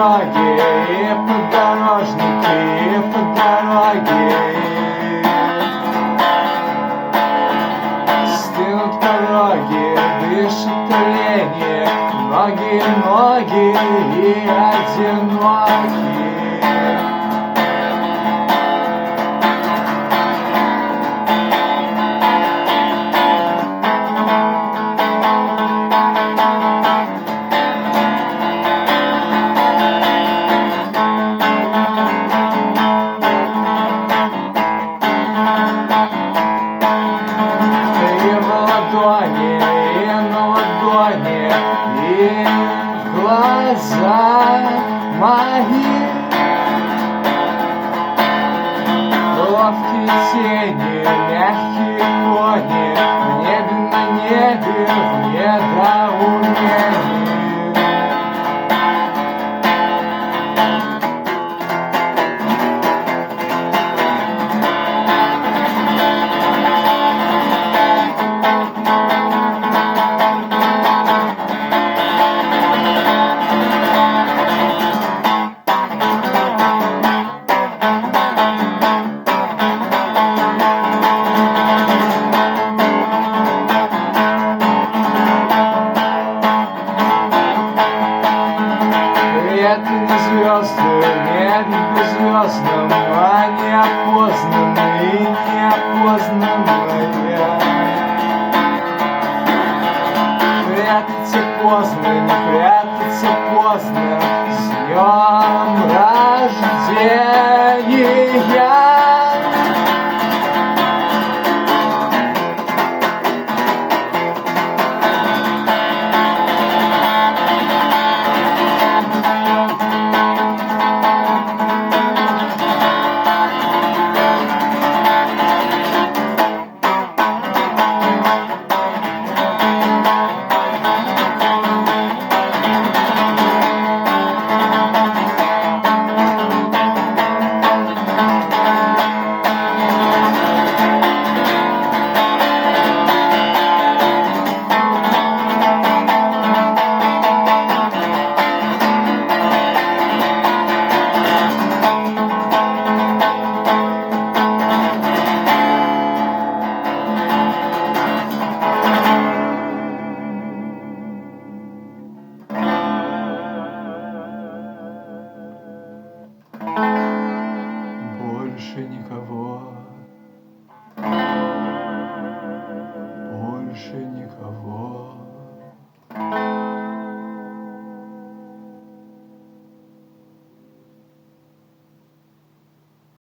дороге, и подорожники, и по дороге. Стынут пороги, дышит олени, ноги, ноги и одиноки. И на ладони, и глаза мои, ловкие тени, мягкие кони, в небе, на небе, в недоумении. Это не звезды, небе беззвездном, а неопознанные, неопознанные. Прятаться поздно, не прятаться поздно, с днем рождения. Больше никого, больше никого.